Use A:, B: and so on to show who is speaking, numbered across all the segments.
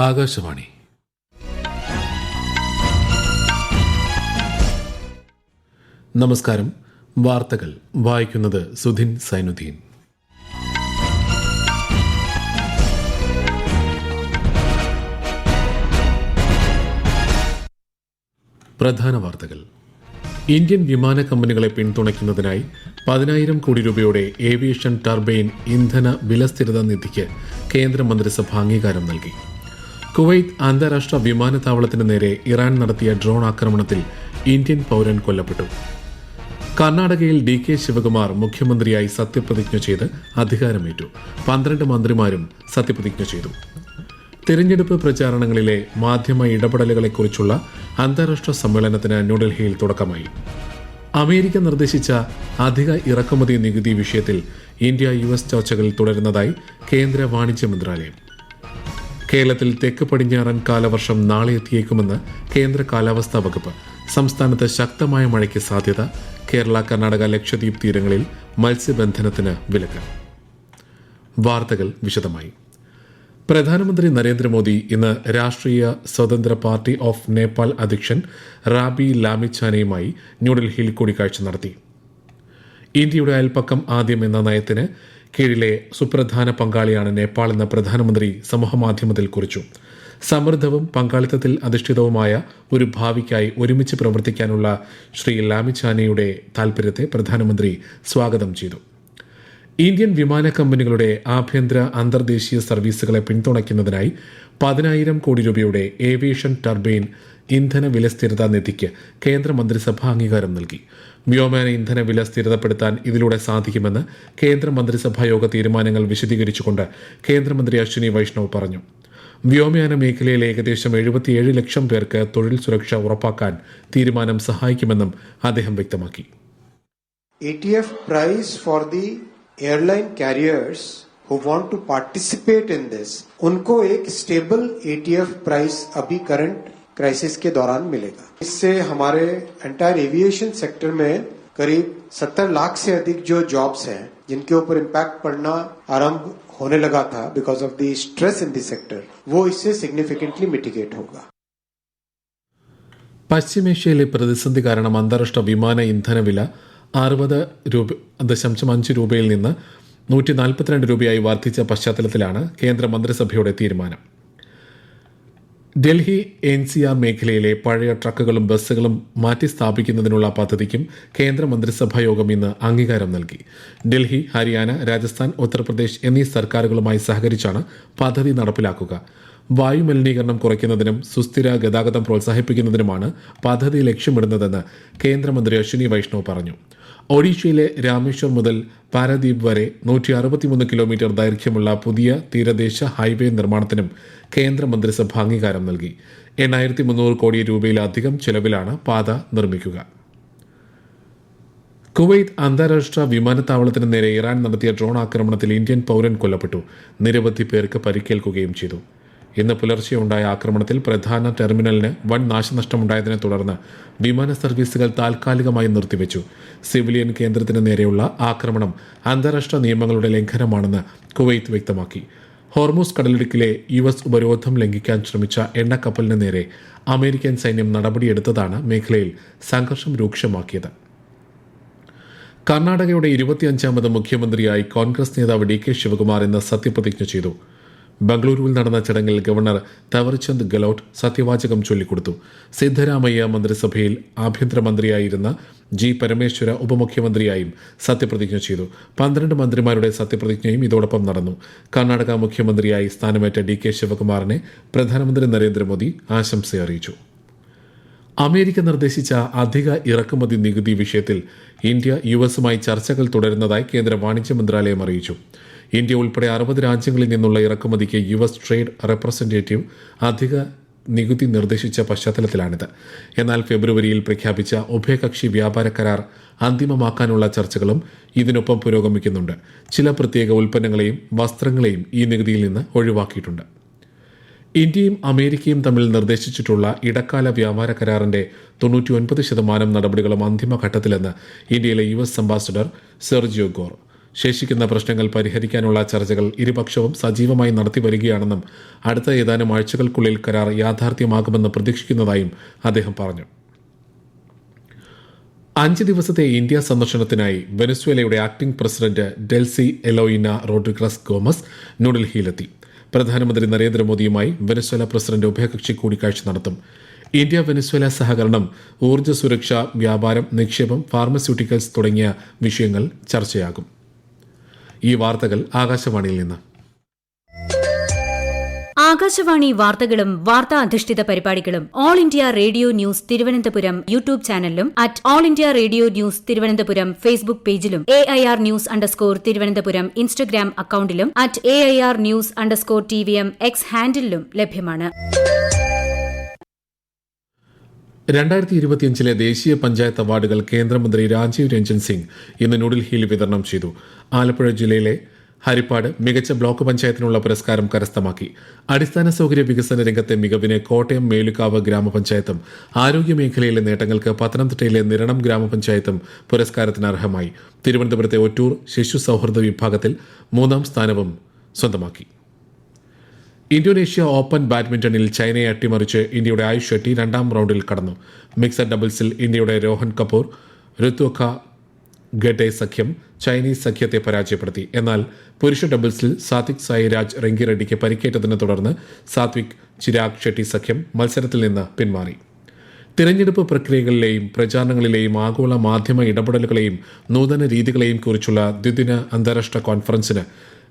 A: ആകാശവാണി. നമസ്കാരം. വാർത്തകൾ വായിക്കുന്നത് സുധിൻ സൈനുദ്ദീൻ. പ്രധാന വാർത്തകൾ. ഇന്ത്യൻ വിമാന കമ്പനികളെ പിന്തുണയ്ക്കുന്നതിനായി 10,000 കോടി രൂപയുടെ ഏവിയേഷൻ ടർബൈൻ ഇന്ധന വിലസ്ഥിരത നിധിക്ക് കേന്ദ്രമന്ത്രിസഭ അംഗീകാരം നൽകി. കുവൈത്ത് അന്താരാഷ്ട്ര വിമാനത്താവളത്തിന് നേരെ ഇറാൻ നടത്തിയ ഡ്രോൺ ആക്രമണത്തിൽ ഇന്ത്യൻ പൗരൻ കൊല്ലപ്പെട്ടു. കർണാടകയിൽ DK ശിവകുമാർ മുഖ്യമന്ത്രിയായി സത്യപ്രതിജ്ഞ ചെയ്ത് അധികാരമേറ്റു. 12 മന്ത്രിമാരും സത്യപ്രതിജ്ഞ ചെയ്തു. തിരഞ്ഞെടുപ്പ് പ്രചാരണങ്ങളിലെ മാധ്യമ ഇടപെടലുകളെക്കുറിച്ചുള്ള അന്താരാഷ്ട്ര സമ്മേളനത്തിന് ന്യൂഡൽഹിയിൽ തുടക്കമായി. അമേരിക്ക നിർദ്ദേശിച്ച അധിക ഇറക്കുമതി നികുതി വിഷയത്തിൽ ഇന്ത്യ-US ചർച്ചകൾ തുടരുന്നതായി കേന്ദ്ര വാണിജ്യ മന്ത്രാലയം. കേരളത്തിൽ തെക്ക് പടിഞ്ഞാറൻ കാലവർഷം നാളെ എത്തിയേക്കുമെന്ന് കേന്ദ്ര കാലാവസ്ഥാ വകുപ്പ്. സംസ്ഥാനത്ത് ശക്തമായ മഴയ്ക്ക് സാധ്യത. കേരള, കർണാടക, ലക്ഷദ്വീപ് തീരങ്ങളിൽ മത്സ്യബന്ധനത്തിന് വിലക്ക്. വാർത്തകൾ വിശദമായി. പ്രധാനമന്ത്രി നരേന്ദ്രമോദി ഇന്ന് രാഷ്ട്രീയ സ്വതന്ത്ര പാർട്ടി ഓഫ് നേപ്പാൾ അധ്യക്ഷൻ റാബി ലാമിച്ചാനയുമായി ന്യൂഡൽഹിയിൽ കൂടിക്കാഴ്ച നടത്തി. ഇന്ത്യയുടെ അയൽപ്പക്കം ആദ്യം എന്ന നയത്തിന് കീഴിലെ സുപ്രധാന പങ്കാളിയാണ് നേപ്പാൾ എന്ന് പ്രധാനമന്ത്രി സമൂഹമാധ്യമത്തിൽ കുറിച്ചു. സമൃദ്ധവും പങ്കാളിത്തത്തിൽ അധിഷ്ഠിതവുമായ ഒരു ഭാവിക്കായി ഒരുമിച്ച് പ്രവർത്തിക്കാനുള്ള ശ്രീ ലാമിച്ചാനയുടെ താൽപര്യത്തെ പ്രധാനമന്ത്രി സ്വാഗതം ചെയ്തു. ഇന്ത്യൻ വിമാന കമ്പനികളുടെ ആഭ്യന്തര അന്തർദേശീയ സർവീസുകളെ പിന്തുണയ്ക്കുന്നതിനായി 10,000 കോടി രൂപയുടെ ഏവിയേഷൻ ടർബൈൻ ഇന്ധന വിലസ്ഥിരതാ നിധിക്ക് കേന്ദ്രമന്ത്രിസഭ അംഗീകാരം നൽകി. വ്യോമയാന ഇന്ധന വില സ്ഥിരതപ്പെടുത്താൻ ഇതിലൂടെ സാധിക്കുമെന്ന് കേന്ദ്രമന്ത്രിസഭാ യോഗ തീരുമാനങ്ങൾ വിശദീകരിച്ചുകൊണ്ട് കേന്ദ്രമന്ത്രി അശ്വിനി വൈഷ്ണവ് പറഞ്ഞു. വ്യോമയാന മേഖലയിലെ ഏകദേശം 77 ലക്ഷം പേർക്ക് തൊഴിൽ സുരക്ഷ ഉറപ്പാക്കാൻ തീരുമാനം സഹായിക്കുമെന്നും അദ്ദേഹം വ്യക്തമാക്കി.
B: ATF price for the airline carriers who want to participate in this, उनको एक stable ATF price अभी करंट क्राइसिस के दौरान मिलेगा. इससे हमारे एंटायर एविएशन सेक्टर में करीब 70 लाख से अधिक जो जॉब्स हैं जिनके ऊपर इम्पैक्ट पड़ना आरंभ होने लगा था because of the stress in the sector, वो इससे सिग्निफिकेंटली मिटिगेट होगा.
A: പശ്ചിമേഷ്യയിലെ പ്രതിസന്ധി കാരണം അന്താരാഷ്ട്ര വിമാന ഇന്ധന വില 60.5 രൂപയിൽ നിന്ന് 142 രൂപയായി വർദ്ധിച്ച പശ്ചാത്തലത്തിലാണ് കേന്ദ്ര മന്ത്രിസഭയുടെ തീരുമാനം. ഡൽഹി NCR മേഖലയിലെ പഴയ ട്രക്കുകളും ബസ്സുകളും മാറ്റി സ്ഥാപിക്കുന്നതിനുള്ള പദ്ധതിക്കും കേന്ദ്ര മന്ത്രിസഭാ യോഗം ഇന്ന് അംഗീകാരം നൽകി. ഡൽഹി, ഹരിയാന, രാജസ്ഥാൻ, ഉത്തർപ്രദേശ് എന്നീ സർക്കാരുകളുമായി സഹകരിച്ചാണ് പദ്ധതി നടപ്പിലാക്കുക. വായുമലിനീകരണം കുറയ്ക്കുന്നതിനും സുസ്ഥിര ഗതാഗതം പ്രോത്സാഹിപ്പിക്കുന്നതിനുമാണ് പദ്ധതി ലക്ഷ്യമിടുന്നതെന്ന് കേന്ദ്രമന്ത്രി അശ്വിനി വൈഷ്ണവ് പറഞ്ഞു. ഒഡീഷയിലെ രാമേശ്വർ മുതൽ പാരദീപ് വരെ 163 കിലോമീറ്റർ ദൈർഘ്യമുള്ള പുതിയ തീരദേശ ഹൈവേ നിർമ്മാണത്തിനും കേന്ദ്രമന്ത്രിസഭ അംഗീകാരം നൽകി. 8,300 കോടി രൂപയിലധികം ചെലവിലാണ് പാത നിർമ്മിക്കുക. കുവൈത്ത് അന്താരാഷ്ട്ര വിമാനത്താവളത്തിന് നേരെ ഇറാൻ നടത്തിയ ഡ്രോൺ ആക്രമണത്തിൽ ഇന്ത്യൻ പൗരൻ കൊല്ലപ്പെട്ടു. നിരവധി പേർക്ക് പരിക്കേൽക്കുകയും ചെയ്തു. ഇന്ന് പുലർച്ചെ ഉണ്ടായ ആക്രമണത്തിൽ പ്രധാന ടെർമിനലിന് വൻ നാശനഷ്ടമുണ്ടായതിനെ തുടർന്ന് വിമാന സർവീസുകൾ താൽക്കാലികമായി നിർത്തിവെച്ചു. സിവിലിയൻ കേന്ദ്രത്തിന് നേരെയുള്ള ആക്രമണം അന്താരാഷ്ട്ര നിയമങ്ങളുടെ ലംഘനമാണെന്ന് കുവൈത്ത് വ്യക്തമാക്കി. ഹോർമൂസ് കടലിടുക്കിലെ US ഉപരോധം ലംഘിക്കാൻ ശ്രമിച്ച എണ്ണക്കപ്പലിന് നേരെ അമേരിക്കൻ സൈന്യം നടപടിയെടുത്തതാണ് മേഖലയിൽ സംഘർഷം രൂക്ഷമാക്കിയത്. കർണാടകയുടെ 25ാമത് മുഖ്യമന്ത്രിയായി കോൺഗ്രസ് നേതാവ് DK ശിവകുമാർ ഇന്ന് സത്യപ്രതിജ്ഞ ചെയ്തു. ബംഗളൂരുവിൽ നടന്ന ചടങ്ങിൽ ഗവർണർ തവർചന്ദ് ഗെലോട്ട് സത്യവാചകം ചൊല്ലിക്കൊടുത്തു. സിദ്ധരാമയ്യ മന്ത്രിസഭയിൽ ആഭ്യന്തരമന്ത്രിയായിരുന്ന G. പരമേശ്വര ഉപമുഖ്യമന്ത്രിയായും സത്യപ്രതിജ്ഞ ചെയ്തു. 12 മന്ത്രിമാരുടെ സത്യപ്രതിജ്ഞയും ഇതോടൊപ്പം നടന്നു. കർണാടക മുഖ്യമന്ത്രിയായി സ്ഥാനമേറ്റ DK ശിവകുമാറിനെ പ്രധാനമന്ത്രി നരേന്ദ്രമോദി ആശംസ അറിയിച്ചു. അമേരിക്ക നിർദ്ദേശിച്ച അധിക ഇറക്കുമതി നികുതി വിഷയത്തിൽ ഇന്ത്യ US-മായി ചർച്ചകൾ തുടരുന്നതായി കേന്ദ്ര വാണിജ്യ മന്ത്രാലയം അറിയിച്ചു. ഇന്ത്യ ഉൾപ്പെടെ 60 രാജ്യങ്ങളിൽ നിന്നുള്ള ഇറക്കുമതിക്ക് US ട്രേഡ് റെപ്രസെന്റേറ്റീവ് അധിക നികുതി നിർദ്ദേശിച്ച പശ്ചാത്തലത്തിലാണിത്. എന്നാൽ ഫെബ്രുവരിയിൽ പ്രഖ്യാപിച്ച ഉഭയകക്ഷി വ്യാപാര കരാർ അന്തിമമാക്കാനുള്ള ചർച്ചകളും ഇതിനൊപ്പം പുരോഗമിക്കുന്നുണ്ട്. ചില പ്രത്യേക ഉൽപ്പന്നങ്ങളെയും വസ്ത്രങ്ങളെയും ഈ നികുതിയിൽ നിന്ന് ഒഴിവാക്കിയിട്ടുണ്ട്. ഇന്ത്യയും അമേരിക്കയും തമ്മിൽ നിർദ്ദേശിച്ചിട്ടുള്ള ഇടക്കാല വ്യാപാര കരാറിന്റെ 99% നടപടികളും അന്തിമഘട്ടത്തിലെന്ന് ഇന്ത്യയിലെ US അംബാസഡർ സെർജിയോ ഗോർ. ശേഷിക്കുന്ന പ്രശ്നങ്ങൾ പരിഹരിക്കാനുള്ള ചർച്ചകൾ ഇരുപക്ഷവും സജീവമായി നടത്തിവരികയാണെന്നും അടുത്ത ഏതാനും ആഴ്ചകൾക്കുള്ളിൽ കരാർ യാഥാർത്ഥ്യമാകുമെന്ന് പ്രതീക്ഷിക്കുന്നതായും അദ്ദേഹം പറഞ്ഞു. 5 ദിവസത്തെ ഇന്ത്യ സന്ദർശനത്തിനായി വെനസ്വേലയുടെ acting president Delcy Eloina Rodriguez Gomez ന്യൂഡൽഹിയിലെത്തി. പ്രധാനമന്ത്രി നരേന്ദ്രമോദിയുമായി വെനസ്വേല പ്രസിഡന്റ് ഉഭയകക്ഷി കൂടിക്കാഴ്ച നടത്തും. ഇന്ത്യ വെനസ്വേല സഹകരണം, ഊർജ്ജ സുരക്ഷ, വ്യാപാരം, നിക്ഷേപം, ഫാർമസ്യൂട്ടിക്കൽസ് തുടങ്ങിയ വിഷയങ്ങൾ ചർച്ചയാകും. ഈ വാർത്തകൾ ആകാശവാണിയിൽ നിന്ന്.
C: ആകാശവാണി വാർത്തകളും വാർത്താ അധിഷ്ഠിത പരിപാടികളും all India radio news Thiruvananthapuram YouTube ചാനലിലും @all India radio news Thiruvananthapuram Facebook പേജിലും AIR ന്യൂസ് _ ഇൻസ്റ്റഗ്രാം അക്കൌണ്ടിലും @AIR ന്യൂസ് _ TVM X ഹാൻഡിലും ലഭ്യമാണ്.
A: 2025 ദേശീയ പഞ്ചായത്ത് അവാർഡുകൾ കേന്ദ്രമന്ത്രി രാജീവ് രഞ്ജൻ സിംഗ് ഇന്ന് ന്യൂഡൽഹിയിൽ വിതരണം ചെയ്തു. ആലപ്പുഴ ജില്ലയിലെ ഹരിപ്പാട് മികച്ച ബ്ലോക്ക് പഞ്ചായത്തിനുള്ള പുരസ്കാരം കരസ്ഥമാക്കി. അടിസ്ഥാന സൌകര്യ വികസന രംഗത്തെ മികവിന് കോട്ടയം മേലുകാവ് ഗ്രാമപഞ്ചായത്തും ആരോഗ്യമേഖലയിലെ നേട്ടങ്ങൾക്ക് പത്തനംതിട്ടയിലെ നിരണം ഗ്രാമപഞ്ചായത്തും പുരസ്കാരത്തിന് അർഹമായി. തിരുവനന്തപുരത്തെ ഒറ്റൂർ ശിശു സൌഹൃദ വിഭാഗത്തിൽ 3ാം സ്ഥാനവും സ്വന്തമാക്കി. ഇന്തോനേഷ്യ ഓപ്പൺ ബാഡ്മിന്റണിൽ ചൈനയെ അട്ടിമറിച്ച് ഇന്ത്യയുടെ ആയുഷ് ഷെട്ടി 2ാം റൌണ്ടിൽ കടന്നു. മിക്സഡ് ഡബിൾസിൽ ഇന്ത്യയുടെ രോഹൻ കപൂർ ഋത്വിക ഗഡെ സഖ്യം ചൈനീസ് സഖ്യത്തെ പരാജയപ്പെടുത്തി. എന്നാൽ പുരുഷ ഡബിൾസിൽ സാത്വിക് സായിരാജ് റെങ്കിറെഡ്ഡിക്ക് പരിക്കേറ്റതിനെ തുടർന്ന് സാത്വിക് ചിരാഗ് ഷെട്ടി സഖ്യം മത്സരത്തിൽ നിന്ന് പിന്മാറി. തിരഞ്ഞെടുപ്പ് പ്രക്രിയകളിലെയും പ്രചാരണങ്ങളിലെയും ആഗോള മാധ്യമ ഇടപെടലുകളെയും നൂതന രീതികളെയും കുറിച്ചുള്ള ദ്വിദിന അന്താരാഷ്ട്ര കോൺഫറൻസിന്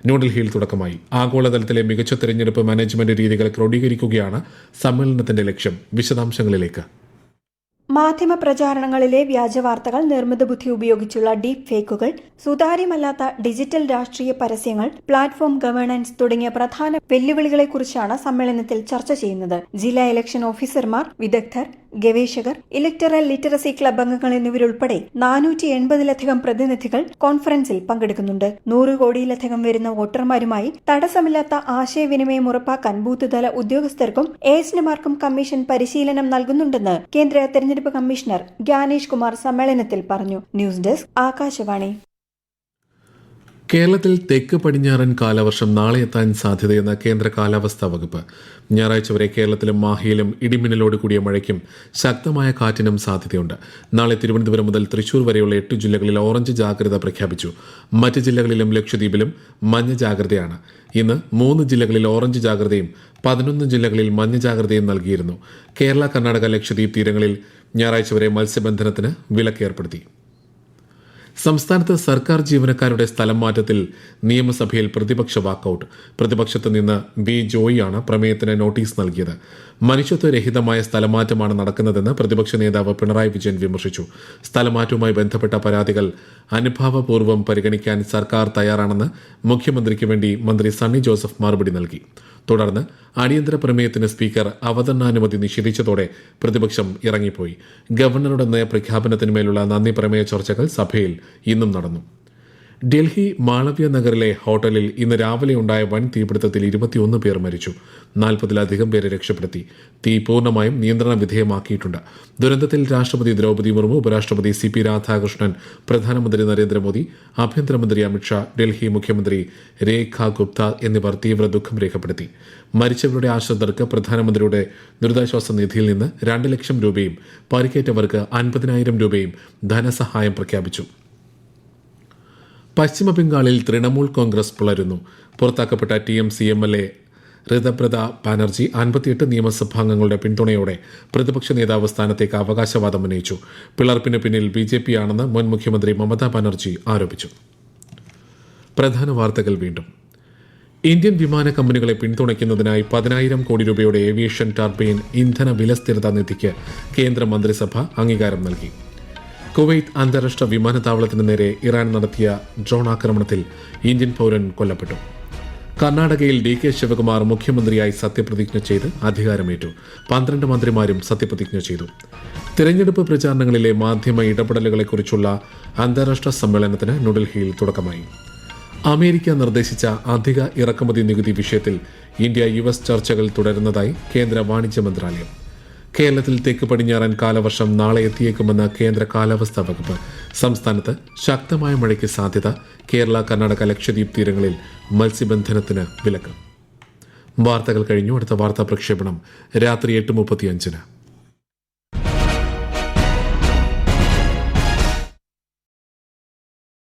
A: ന്യൂഡൽഹിയിൽ തുടക്കമായി. ആഗോളതലത്തിലെ മികച്ച തിരഞ്ഞെടുപ്പ് മാനേജ്മെന്റ് രീതികൾ ക്രോഡീകരിക്കുകയാണ് സമ്മേളനത്തിന്റെ ലക്ഷ്യം. വിശദാംശങ്ങളിലേക്ക്.
D: മാധ്യമ പ്രചാരണങ്ങളിലെ വ്യാജവാർത്തകൾ, നിർമ്മിത ബുദ്ധി ഉപയോഗിച്ചുള്ള ഡീപ് ഫേക്കുകൾ, സുതാര്യമല്ലാത്ത ഡിജിറ്റൽ രാഷ്ട്രീയ പരസ്യങ്ങൾ, പ്ലാറ്റ്ഫോം ഗവേണൻസ് തുടങ്ങിയ പ്രധാന വെല്ലുവിളികളെക്കുറിച്ചാണ് സമ്മേളനത്തിൽ ചർച്ച ചെയ്യുന്നത്. ജില്ലാ ഇലക്ഷൻ ഓഫീസർമാർ, വിദഗ്ധർ, ഗവേഷകർ, ഇലക്ടറൽ ലിറ്ററസി ക്ലബ് അംഗങ്ങൾ എന്നിവരുൾപ്പെടെ 480-ലധികം പ്രതിനിധികൾ കോൺഫറൻസിൽ പങ്കെടുക്കുന്നുണ്ട്. 100 കോടിയിലധികം വരുന്ന വോട്ടർമാരുമായി തടസ്സമില്ലാത്ത ആശയവിനിമയം ഉറപ്പാക്കാൻ ബൂത്ത് തല ഉദ്യോഗസ്ഥർക്കും ഏജന്റുമാർക്കും കമ്മീഷൻ പരിശീലനം നൽകുന്നുണ്ടെന്ന് കേന്ദ്ര തെരഞ്ഞെടുപ്പ് കമ്മീഷണർ ഗ്യാനേഷ് കുമാർ സമ്മേളനത്തിൽ പറഞ്ഞു. News desk, Akashvani.
A: കേരളത്തിൽ തെക്ക് പടിഞ്ഞാറൻ കാലവർഷം നാളെ എത്താൻ സാധ്യതയെന്ന് കേന്ദ്ര കാലാവസ്ഥാ വകുപ്പ്. ഞായറാഴ്ച വരെ കേരളത്തിലും മാഹിയിലും ഇടിമിന്നലോട് കൂടിയ മഴയ്ക്കും ശക്തമായ കാറ്റിനും സാധ്യതയുണ്ട്. നാളെ തിരുവനന്തപുരം മുതൽ തൃശൂർ വരെയുള്ള 8 ജില്ലകളിൽ ഓറഞ്ച് ജാഗ്രത പ്രഖ്യാപിച്ചു. മറ്റ് ജില്ലകളിലും ലക്ഷദ്വീപിലും മഞ്ഞ ജാഗ്രതയാണ്. ഇന്ന് 3 ജില്ലകളിൽ ഓറഞ്ച് ജാഗ്രതയും 11 ജില്ലകളിൽ മഞ്ഞ ജാഗ്രതയും നൽകിയിരുന്നു. കേരള, കർണാടക, ലക്ഷദ്വീപ് തീരങ്ങളിൽ ഞായറാഴ്ച വരെ മത്സ്യബന്ധനത്തിന് വിലക്കേർപ്പെടുത്തി. സംസ്ഥാനത്ത് സർക്കാർ ജീവനക്കാരുടെ സ്ഥലം മാറ്റത്തിൽ നിയമസഭയിൽ പ്രതിപക്ഷ വാക്കൌട്ട്. പ്രതിപക്ഷത്ത് നിന്ന് ബി ജോയിയാണ് പ്രമേയത്തിന് നോട്ടീസ് നൽകിയത്. മനുഷ്യത്വരഹിതമായ സ്ഥലമാറ്റമാണ് നടക്കുന്നതെന്ന് പ്രതിപക്ഷ നേതാവ് പിണറായി വിജയൻ വിമർശിച്ചു. സ്ഥലമാറ്റവുമായി ബന്ധപ്പെട്ട പരാതികൾ അനുഭാവപൂർവ്വം പരിഗണിക്കാൻ സർക്കാർ തയ്യാറാണെന്ന് മുഖ്യമന്ത്രിക്ക് വേണ്ടി മന്ത്രി സണ്ണി ജോസഫ് മറുപടി നൽകി. തുടർന്ന് അടിയന്തര പ്രമേയത്തിന് സ്പീക്കർ അവതരണാനുമതി നിഷേധിച്ചതോടെ പ്രതിപക്ഷം ഇറങ്ങിപ്പോയി. ഗവർണറുടെ നയപ്രഖ്യാപനത്തിന്മേലുള്ള നന്ദി പ്രമേയ ചർച്ചകൾ സഭയിൽ ഇന്നും നടന്നു. ഡൽഹി മാളവ്യ നഗറിലെ ഹോട്ടലിൽ ഇന്ന് രാവിലെ ഉണ്ടായ വൻ തീപിടുത്തത്തിൽ 21 പേർ മരിച്ചു. 40-ലധികം പേരെ രക്ഷപ്പെടുത്തി. തീ പൂർണ്ണമായും നിയന്ത്രണ വിധേയമാക്കിയിട്ടുണ്ട്. ദുരന്തത്തിൽ രാഷ്ട്രപതി ദ്രൗപദി മുർമു, ഉപരാഷ്ട്രപതി CP രാധാകൃഷ്ണൻ, പ്രധാനമന്ത്രി നരേന്ദ്രമോദി, ആഭ്യന്തരമന്ത്രി അമിത്ഷാ, ഡൽഹി മുഖ്യമന്ത്രി രേഖ ഗുപ്ത എന്നിവർ തീവ്ര ദുഃഖം രേഖപ്പെടുത്തി. മരിച്ചവരുടെ ആശ്രിതർക്ക് പ്രധാനമന്ത്രിയുടെ ദുരിതാശ്വാസ നിധിയിൽ നിന്ന് 2 ലക്ഷം രൂപയും പരിക്കേറ്റവർക്ക് 50,000 രൂപയും ധനസഹായം പ്രഖ്യാപിച്ചു. പശ്ചിമബംഗാളിൽ തൃണമൂൽ കോൺഗ്രസ് പിളരുന്നു. പുറത്താക്കപ്പെട്ട TMC MLA ഋതബ്രത ബാനർജി 58 നിയമസഭാംഗങ്ങളുടെ പിന്തുണയോടെ പ്രതിപക്ഷ നേതാവ് സ്ഥാനത്തേക്ക് അവകാശവാദം ഉന്നയിച്ചു. പിളർപ്പിന് പിന്നിൽ BJP ആണെന്ന് മുൻ മുഖ്യമന്ത്രി മമതാ ബാനർജി ആരോപിച്ചു. പ്രധാന വാർത്തകൾ വീണ്ടും. ഇന്ത്യൻ വിമാന കമ്പനികളെ പിന്തുണയ്ക്കുന്നതിനായി 10,000 കോടി രൂപയുടെ ഏവിയേഷൻ ടർബൈൻ ഇന്ധന വിലസ്ഥിരതാ നിധിക്ക് കേന്ദ്ര മന്ത്രിസഭ അംഗീകാരം നൽകി. കുവൈറ്റ് അന്താരാഷ്ട്ര വിമാനത്താവളത്തിന് നേരെ ഇറാൻ നടത്തിയ ഡ്രോൺ ആക്രമണത്തിൽ ഇന്ത്യൻ പൗരൻ കൊല്ലപ്പെട്ടു. കർണാടകയിൽ DK ശിവകുമാർ മുഖ്യമന്ത്രിയായി സത്യപ്രതിജ്ഞ ചെയ്ത് അധികാരമേറ്റു. 12 മന്ത്രിമാരും സത്യപ്രതിജ്ഞ ചെയ്തു. തിരഞ്ഞെടുപ്പ് പ്രചാരണങ്ങളിലെ മാധ്യമ ഇടപെടലുകളെക്കുറിച്ചുള്ള അന്താരാഷ്ട്ര സമ്മേളനത്തിന് ന്യൂഡൽഹിയിൽ തുടക്കമായി. അമേരിക്ക നിർദ്ദേശിച്ച അധിക ഇറക്കുമതി നികുതി വിഷയത്തിൽ ഇന്ത്യ US ചർച്ചകൾ തുടരുന്നതായി കേന്ദ്ര വാണിജ്യ മന്ത്രാലയം. കേരളത്തിൽ തെക്ക് പടിഞ്ഞാറൻ കാലവർഷം നാളെ എത്തിയേക്കുമെന്ന് കേന്ദ്ര കാലാവസ്ഥാ വകുപ്പ്. സംസ്ഥാനത്ത് ശക്തമായ മഴയ്ക്ക് സാധ്യത. കേരള, കർണാടക, ലക്ഷദ്വീപ് തീരങ്ങളിൽ മത്സ്യബന്ധനത്തിന് വിലക്ക്. വാർത്തകൾ കഴിഞ്ഞു. അടുത്ത വാർത്താ പ്രക്ഷേപണം രാത്രി 8:35.